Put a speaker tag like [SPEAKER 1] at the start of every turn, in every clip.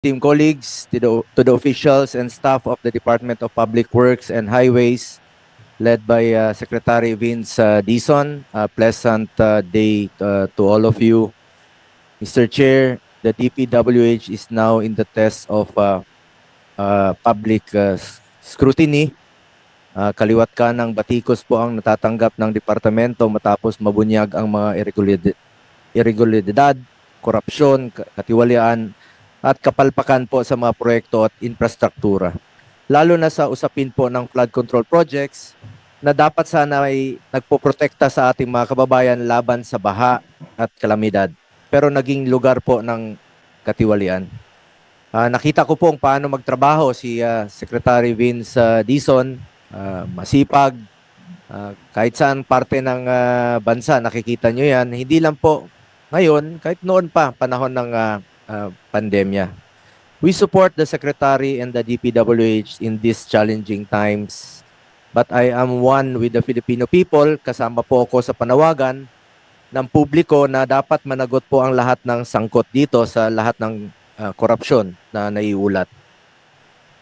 [SPEAKER 1] team colleagues, to the officials and staff of the Department of Public Works and Highways, led by Secretary Vince Dizon. Pleasant day to all of you. Mr. Chair, the DPWH is now in the test of public scrutiny. Kaliwat kanang batikos po ang natatanggap ng departamento matapos mabunyag ang mga irregularidad, korupsyon, katiwalian, at kapalpakan po sa mga proyekto at infrastruktura. Lalo na sa usapin po ng flood control projects na dapat sana ay nagpoprotekta sa ating mga kababayan laban sa baha at kalamidad. Pero naging lugar po ng katiwalian. Nakita ko po paano magtrabaho si Secretary Vince Dizon, masipag, kahit saan parte ng bansa, nakikita nyo yan. Hindi lang po ngayon, kahit noon pa, panahon ng pandemya. We support the Secretary and the DPWH in these challenging times. But I am one with the Filipino people. Kasama po ako sa panawagan ng publiko na dapat managot po ang lahat ng sangkot dito sa lahat ng korupsyon na naiulat.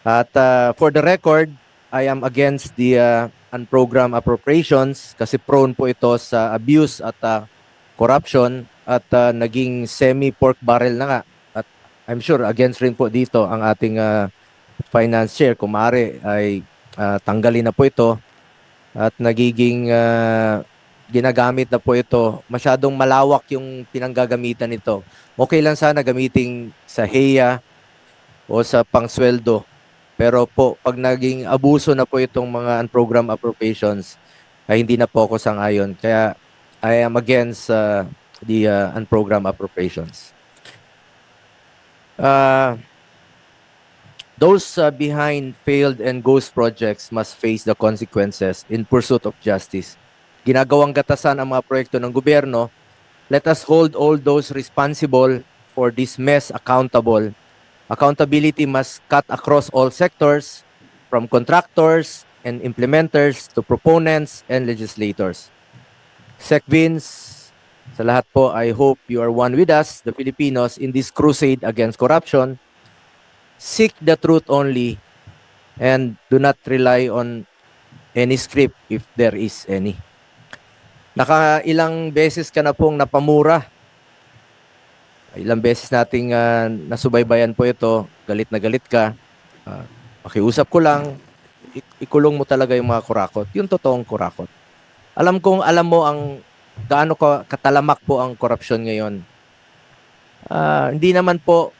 [SPEAKER 1] At for the record, I am against the unprogrammed appropriations kasi prone po ito sa abuse at corruption at naging semi-pork barrel na nga. At I'm sure against rin po dito ang ating finance chair. Kung maaari ay tanggalin na po ito at nagiging ginagamit na po ito. Masyadong malawak yung pinanggagamitan nito. Okay lang sana gamitin sa HEA o sa pangsweldo. Pero po, pag naging abuso na po itong mga unprogrammed appropriations, ay hindi na po ako sang-ayon. Kaya I am against the unprogrammed appropriations. Those behind failed and ghost projects must face the consequences in pursuit of justice. Ginagawang gatasan ang mga proyekto ng gobyerno. Let us hold all those responsible for this mess accountable. Accountability must cut across all sectors, from contractors and implementers to proponents and legislators. Sec Vince, sa lahat po, I hope you are one with us, the Filipinos, in this crusade against corruption. Seek the truth only and do not rely on any script if there is any. Nakailang beses ka na pong napamura. Ilang beses nating nasubaybayan po ito, galit na galit ka. Pakiusap ko lang, ikulong mo talaga yung mga kurakot, yung totoong kurakot. Alam mo ang gaano katalamak po ang korupsyon ngayon. Hindi naman po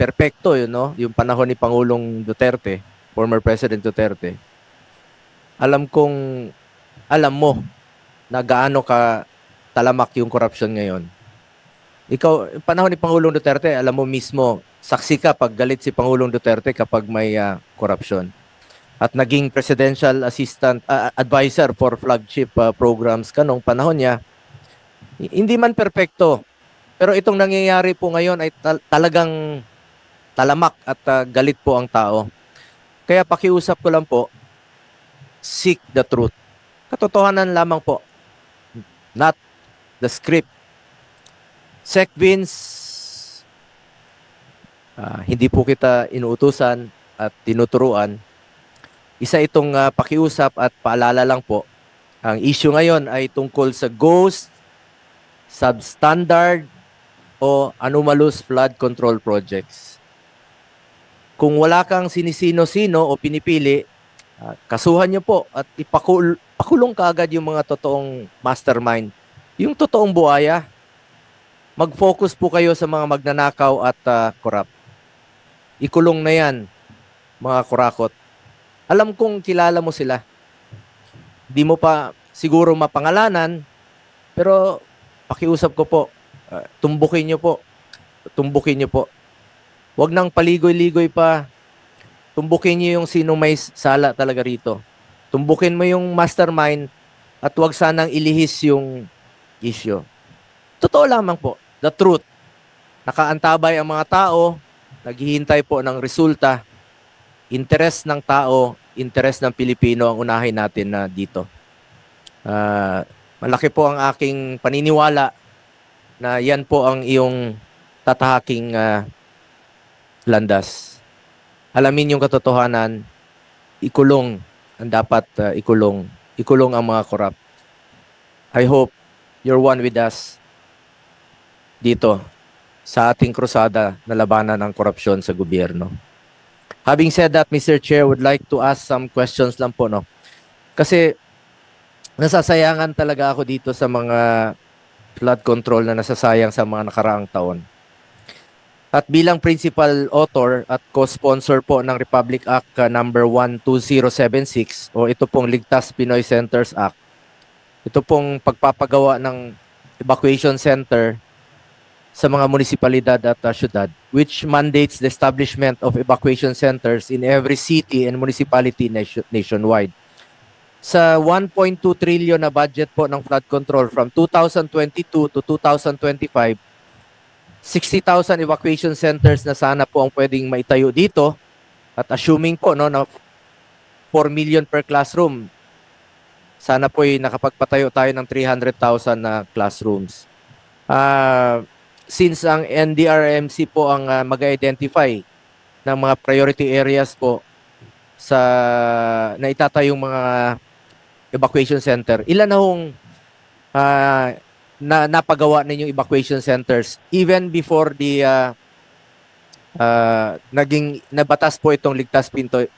[SPEAKER 1] perpekto yun, no? Yung panahon ni Pangulong Duterte, former President Duterte. Alam mo na gaano ka talamak yung korupsyon ngayon. Ikaw, panahon ni Pangulong Duterte, alam mo mismo, saksi ka pag galit si Pangulong Duterte kapag may korupsyon. At naging presidential assistant, advisor for flagship programs ka nung panahon niya. Hindi man perpekto, pero itong nangyayari po ngayon ay talagang talamak at galit po ang tao. Kaya pakiusap ko lang po, seek the truth. Katotohanan lamang po, not the script. Sec Vince, hindi po kita inuutusan at tinuturuan. Isa itong pakiusap at paalala lang po. Ang issue ngayon ay tungkol sa ghost, substandard, o anomalous flood control projects. Kung wala kang sinisino-sino o pinipili, kasuhan nyo po at ipakulong kaagad yung mga totoong mastermind. Yung totoong buhaya. Mag-focus po kayo sa mga magnanakaw at corrupt. Ikulong na yan, mga kurakot. Alam kong kilala mo sila. Di mo pa siguro mapangalanan, pero pakiusap ko po, tumbukin nyo po. Tumbukin nyo po. Huwag nang paligoy-ligoy pa. Tumbukin nyo yung sinong may sala talaga rito. Tumbukin mo yung mastermind at huwag sanang ilihis yung issue. Totoo lamang po, the truth. Nakaantabay ang mga tao, naghihintay po ng resulta. Interes ng tao, interes ng Pilipino ang unahin natin na dito. Malaki po ang aking paniniwala na yan po ang iyong tatahaking landas. Alamin yung katotohanan, ikulong ang dapat ikulong. Ikulong ang mga korap. I hope you're one with us dito sa ating krusada na labanan ng korupsyon sa gobyerno. Having said that, Mr. Chair, would like to ask some questions lang po, no? Kasi nasasayangan talaga ako dito sa mga flood control na nasasayang sa mga nakaraang taon. At bilang principal author at co-sponsor po ng Republic Act number 12076 o ito pong Ligtas Pinoy Centers Act, ito pong pagpapagawa ng evacuation center sa mga munisipalidad at syudad, which mandates the establishment of evacuation centers in every city and municipality nationwide. Sa 1.2 trillion na budget po ng flood control from 2022 to 2025, 60,000 evacuation centers na sana po ang pwedeng maitayo dito at assuming po no, na 4 million per classroom, sana po ay nakapagpatayo tayo ng 300,000 na classrooms. Since ang NDRMC po ang mag-identify ng mga priority areas po sa na itatayong mga evacuation center, ilan na hong na napagawa ninyong evacuation centers even before the naging nabatas po itong Ligtas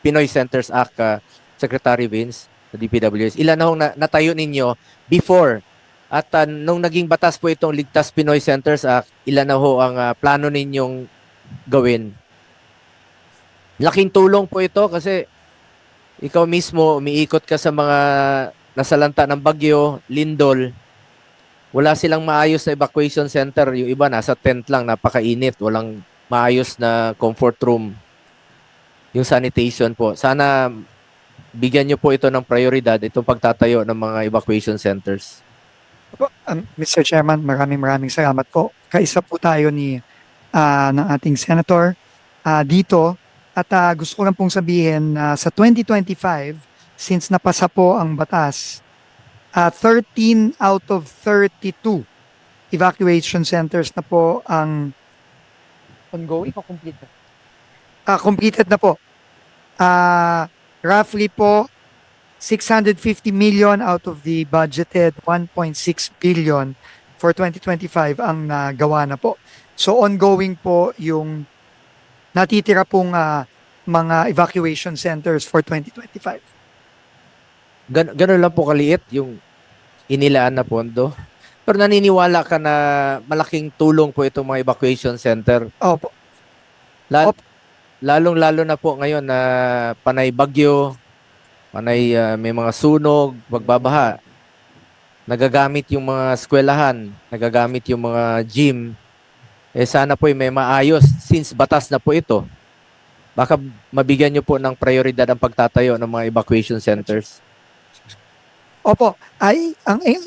[SPEAKER 1] Pinoy Centers Act, Secretary Vince, sa DPWS. Ilan na hong natayo ninyo before at nung naging batas po itong Ligtas Pinoy Centers Act, ilan na ho ang plano ninyong gawin? Laking tulong po ito kasi ikaw mismo umiikot ka sa mga nasalanta ng bagyo, lindol. Wala silang maayos na evacuation center. Yung iba nasa tent lang, napakainit. Walang maayos na comfort room. Yung sanitation po. Sana bigyan nyo po ito ng prioridad, itong pagtatayo ng mga evacuation centers.
[SPEAKER 2] Mr. Chairman, maraming salamat po. Kaisa po tayo ng ating senator dito. At gusto ko lang pong sabihin sa 2025, since napasa po ang batas, 13 out of 32 evacuation centers na po ang ongoing o completed? Completed na po. Roughly po, 650 million out of the budgeted 1.6 billion for 2025 ang nagawa na po. So ongoing po yung natitira pong mga evacuation centers for 2025.
[SPEAKER 1] Ganun lang po kaliit yung inilaan na pondo. Pero naniniwala ka na malaking tulong po itong mga evacuation center.
[SPEAKER 2] Opo.
[SPEAKER 1] Lalong-lalo na po ngayon na panay bagyo, panay may mga sunog, magbabaha. Nagagamit yung mga eskwelahan, nagagamit yung mga gym. Sana po may maayos since batas na po ito. Baka mabigyan nyo po ng prioridad ang pagtatayo ng mga evacuation centers.
[SPEAKER 2] Opo,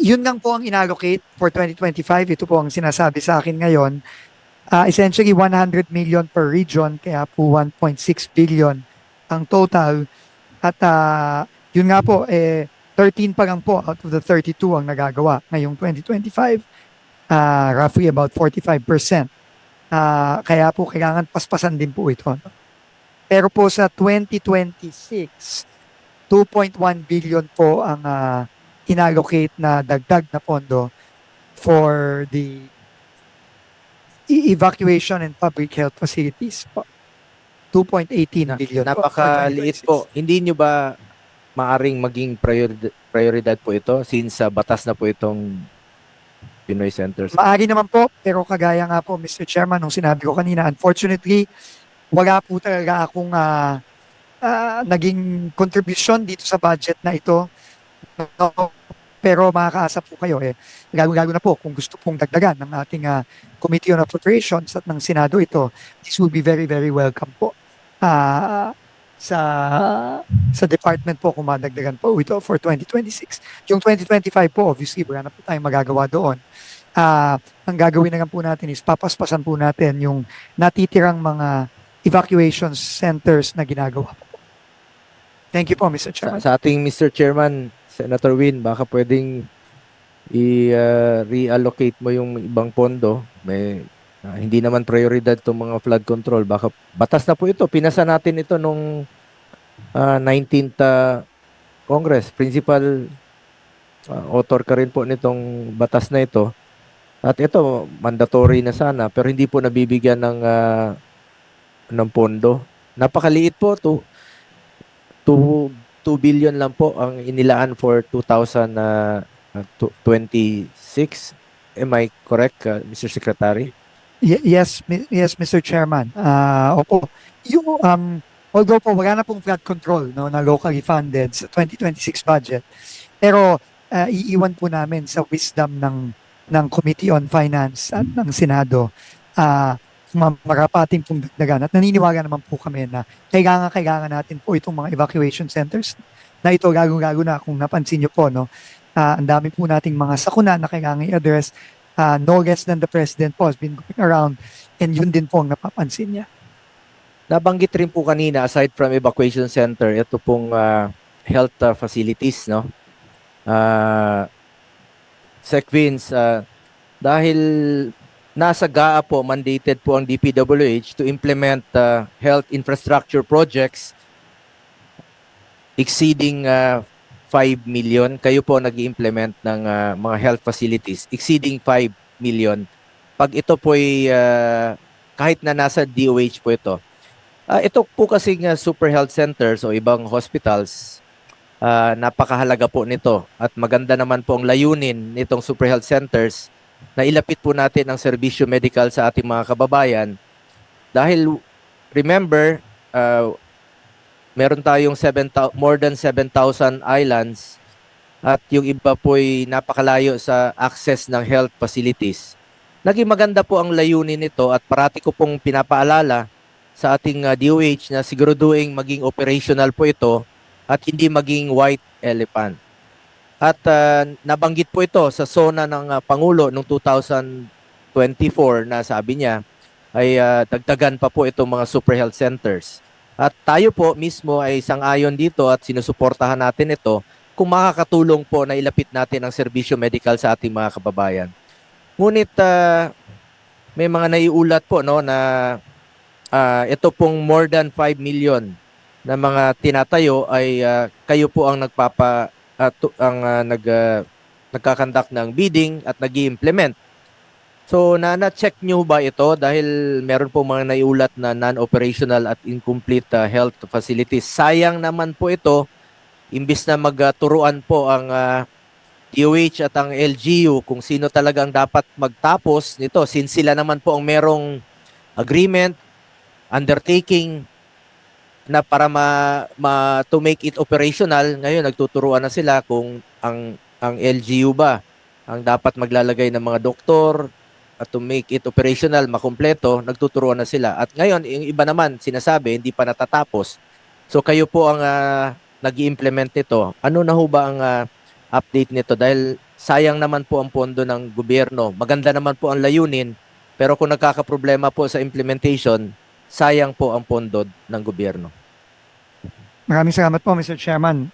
[SPEAKER 2] yun lang po ang inallocate for 2025. Ito po ang sinasabi sa akin ngayon. Essentially 100 million per region, kaya po 1.6 billion ang total. At yun nga po, 13 pa lang po out of the 32 ang nagagawa ngayong 2025. Roughly about 45%. Kaya po kailangan paspasan din po ito. Pero po sa 2026, 2.1 billion po ang inallocate na dagdag na pondo for the evacuation and public health facilities po. 2.18 billion
[SPEAKER 1] Napakaliit po. Hindi nyo ba maaring maging prioridad po ito since batas na po itong Pinoy Centers?
[SPEAKER 2] Maari naman po, pero kagaya nga po, Mr. Chairman, nung sinabi ko kanina, unfortunately, wala po talaga akong naging contribution dito sa budget na ito. No, pero makakaasa po kayo lalo na po kung gusto pong dagdagan ng ating Committee on Appropriations at ng Senado ito, this will be very, very welcome po sa department po kung madagdagan po ito for 2026. Yung 2025 po, obviously, wala na po tayong magagawa doon. Ang gagawin na lang po natin is papaspasan po natin yung natitirang mga evacuation centers na ginagawa po. Thank you po, Mr. Chairman.
[SPEAKER 1] Sa ating Mr. Chairman, Senator Win, baka pwedeng i-reallocate mo yung ibang pondo. Hindi naman prioridad itong mga flood control. Baka batas na po ito. Pinasa natin ito nung 19th Congress. Principal author ka rin po nitong batas na ito. At ito, mandatory na sana. Pero hindi po nabibigyan ng pondo. Napakaliit po. 2 billion lang po ang inilaan for 2026. Am I correct, Mr. Secretary?
[SPEAKER 2] Yes, yes, Mr. Chairman. Opo. Yung, although po wala na pong flood control no, na locally funded sa 2026 budget, pero iiwan po namin sa wisdom ng Committee on Finance at ng Senado marapating pong dagdagan. At naniniwala naman po kami na kailangan natin po itong mga evacuation centers na ito lalo-lalo na kung napansin nyo po, no, ang dami po nating mga sakuna na kailangan i-address. No less than the President po has been going around and yun din po ang napapansin niya.
[SPEAKER 1] Nabanggit rin po kanina, aside from evacuation center, ito pong health facilities, no? Sec Vince, dahil nasa GAA po, mandated po ang DPWH to implement health infrastructure projects exceeding 5 million. Kayo po nag-implement ng mga health facilities exceeding 5 million. Pag ito po ay kahit na nasa DOH po ito. Ito po kasing super health centers o ibang hospitals, napakahalaga po nito. At maganda naman po ang layunin nitong super health centers na ilapit po natin ang serbisyo medical sa ating mga kababayan. Dahil remember, meron tayong more than 7,000 islands at yung iba po ay napakalayo sa access ng health facilities. Naging maganda po ang layunin nito at parati ko pong pinapaalala sa ating DOH na siguraduhin maging operational po ito at hindi maging white elephant. At nabanggit po ito sa SONA ng Pangulo noong 2024 na sabi niya ay dagdagan pa po itong mga super health centers. At tayo po mismo ay sang-ayon dito at sinusuportahan natin ito kung makakatulong po na ilapit natin ang serbisyo medical sa ating mga kababayan. Ngunit may mga naiulat po no na ito pong more than 5 million na mga tinatayo ay kayo po ang nagkakandak ng bidding at nag-i-implement. So, na-check nyo ba ito dahil meron po mga naiulat na non-operational at incomplete health facilities. Sayang naman po ito, imbis na magturuan po ang DOH at ang LGU kung sino talagang dapat magtapos nito since sila naman po ang merong agreement, undertaking na para to make it operational. Ngayon, nagtuturuan na sila kung ang LGU ba ang dapat maglalagay ng mga doktor, at to make it operational, makumpleto, nagtuturuan na sila. At ngayon, yung iba naman, sinasabi, hindi pa natatapos. So kayo po ang nag-i-implement nito. Ano na ho ba ang update nito? Dahil sayang naman po ang pondo ng gobyerno. Maganda naman po ang layunin, pero kung nagkakaproblema po sa implementation, sayang po ang pondo ng gobyerno.
[SPEAKER 2] Maraming salamat po, Mr. Chairman.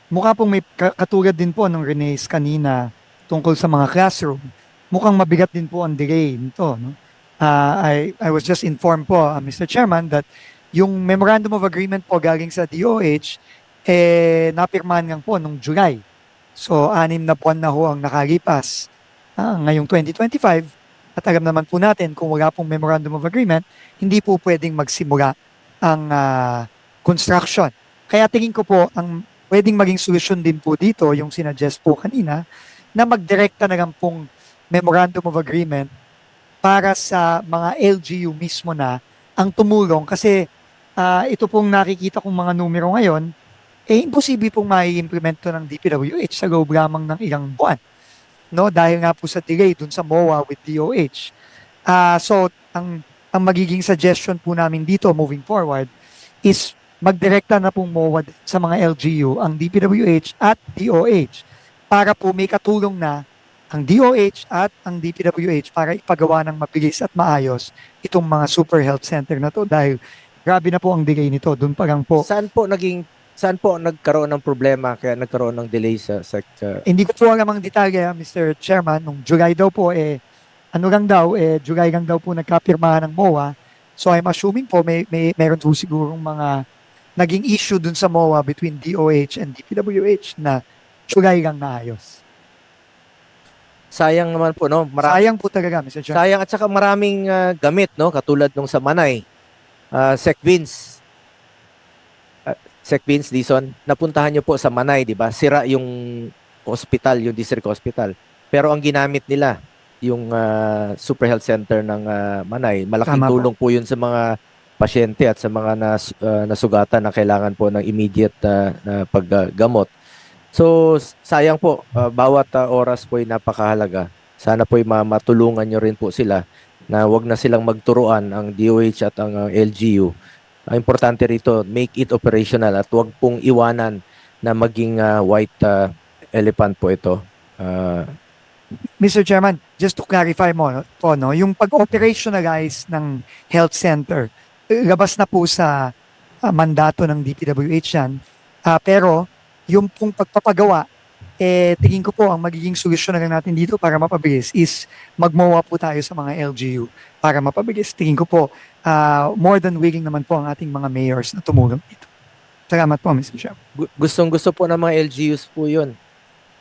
[SPEAKER 2] Mukha pong may katulad din po ng Rene's kanina tungkol sa mga classroom. Mukhang mabigat din po ang delay nito. No? I was just informed po, Mr. Chairman, that yung Memorandum of Agreement po galing sa DOH, napirmahan lang po nung July. So, 6 na buwan na ho ang nakalipas ngayong 2025. At alam naman po natin, kung wala pong Memorandum of Agreement, hindi po pwedeng magsimula ang construction. Kaya tingin ko po, ang pwedeng maging solusyon din po dito, yung sinuggest po kanina, na magdirekta na lang pong Memorandum of Agreement para sa mga LGU mismo na ang tumulong kasi ito pong nakikita kong mga numero ngayon, imposible pong mai-implement to ng DPWH sa loob lamang ng ilang buwan. No? Dahil nga po sa delay dun sa MOA with DOH. So, ang magiging suggestion po namin dito moving forward is magdirekta na pong MOA sa mga LGU, ang DPWH at DOH para po may katulong na ang DOH at ang DPWH para ipagawa ng mabilis at maayos itong mga super health center na to dahil grabe na po ang delay nito. Doon pa lang po.
[SPEAKER 1] Saan po nagkaroon ng problema kaya nagkaroon ng delay sa
[SPEAKER 2] Hindi ko po alam ang detalye, Mr. Chairman. Nung July daw po, ano lang daw, July lang daw po nagkapirmahan ng MOA. So I'm assuming po meron po sigurong mga naging issue dun sa MOA between DOH and DPWH na July lang naayos.
[SPEAKER 1] Sayang naman po, no?
[SPEAKER 2] Sayang po talaga, Mr. Chair.
[SPEAKER 1] Sayang at saka maraming gamit, no? Katulad nung sa Manay. Sec Vince. Sec Vince, Dison, napuntahan nyo po sa Manay, di ba? Sira yung hospital, yung district hospital. Pero ang ginamit nila, yung Super Health Center ng Manay, malaking
[SPEAKER 2] Tama po.
[SPEAKER 1] tulong po yun sa mga pasyente at sa mga nasugatan na kailangan po ng immediate na paggamot. So, sayang po, bawat oras po ay napakahalaga. Sana po ay matulungan nyo rin po sila na wag na silang magturuan ang DOH at ang LGU. Ang importante rito, make it operational at wag pong iwanan na maging white elephant po ito.
[SPEAKER 2] Mr. Chairman, just to clarify mo po, no, yung pag-operationalize ng health center, labas na po sa mandato ng DPWH yan. Pero yung pong pagpapagawa, tingin ko po ang magiging solusyon na lang natin dito para mapabilis is magmawa po tayo sa mga LGU para mapabilis. Tingin ko po, more than willing naman po ang ating mga mayors na tumulong dito. Salamat po, Mr. Chairman.
[SPEAKER 1] Gustong-gusto po ng mga LGUs po yun.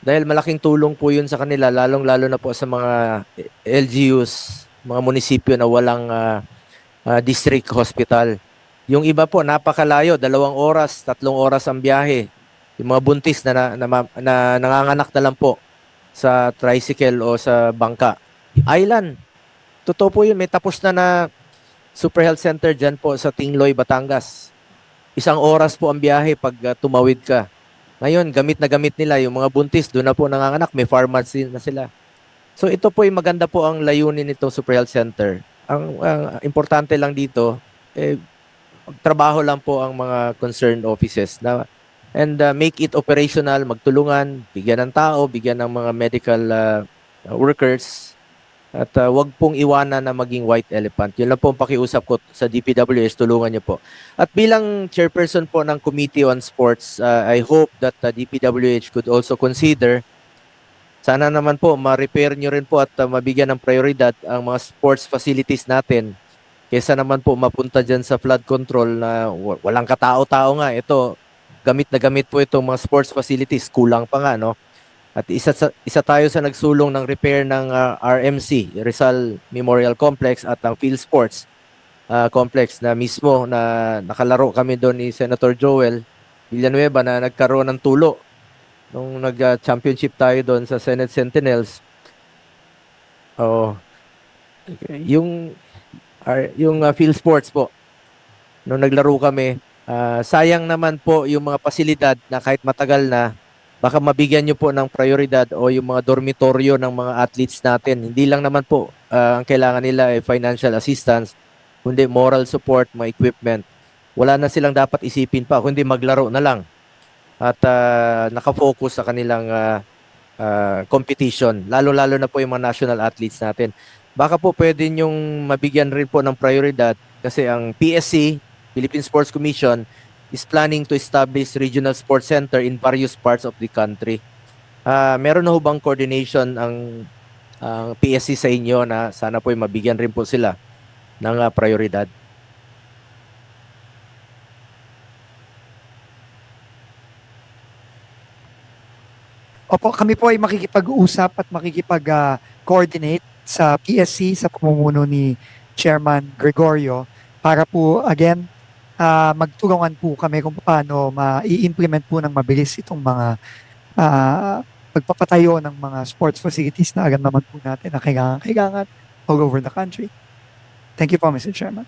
[SPEAKER 1] Dahil malaking tulong po yun sa kanila, lalong-lalo na po sa mga LGUs, mga munisipyo na walang district hospital. Yung iba po, napakalayo, 2 oras, 3 oras ang biyahe. Yung mga buntis na nanganganak na lang po sa tricycle o sa bangka. Island. Totoo po yun, may tapos na Super Health Center dyan po sa Tingloy, Batangas. 1 oras po ang biyahe pag tumawid ka. Ngayon, gamit na gamit nila yung mga buntis, doon na po nanganganak, may pharmacy na sila. So ito po yung maganda po ang layunin nitong Super Health Center. Ang importante lang dito, trabaho lang po ang mga concerned offices na and make it operational, magtulungan, bigyan ng tao, bigyan ng mga medical workers at wag pong iwanan na maging white elephant. Yun lang po ang pakiusap ko sa DPWH, tulungan niyo po. At bilang chairperson po ng Committee on Sports, I hope that DPWH could also consider, sana naman po ma-repair niyo rin po at mabigyan ng prioridad ang mga sports facilities natin. Kesa naman po mapunta dyan sa flood control na walang katao-tao nga. Ito, gamit na gamit po itong mga sports facilities. Kulang pa nga, no? At isa tayo sa nagsulong ng repair ng RMC, Rizal Memorial Complex at ang Field Sports Complex na mismo na nakalaro kami doon ni Senator Joel Villanueva na nagkaroon ng tulo nung nag-championship tayo doon sa Senate Sentinels. Yung Field Sports po, nung naglaro kami, sayang naman po yung mga pasilidad na kahit matagal na, baka mabigyan nyo po ng prioridad o yung mga dormitoryo ng mga athletes natin. Hindi lang naman po ang kailangan nila ay financial assistance, kundi moral support, mga equipment. Wala na silang dapat isipin pa, kundi maglaro na lang. At nakafocus sa kanilang competition. Lalo-lalo na po yung mga national athletes natin. Baka po pwede nyong mabigyan rin po ng prioridad kasi ang PSC, Philippine Sports Commission, is planning to establish regional sports center in various parts of the country. Meron na ho bang coordination ang PSC sa inyo na sana po mabigyan rin po sila ng prioridad?
[SPEAKER 2] Opo, kami po ay makikipag-usap at makikipag-coordinate sa PSC sa pamumuno ni Chairman Gregorio para po, again, magtulungan po kami kung paano ma-i-implement po ng mabilis itong mga pagpapatayo ng mga sports facilities na alam naman po natin na kailangan all over the country. Thank you po, Mr. Chairman.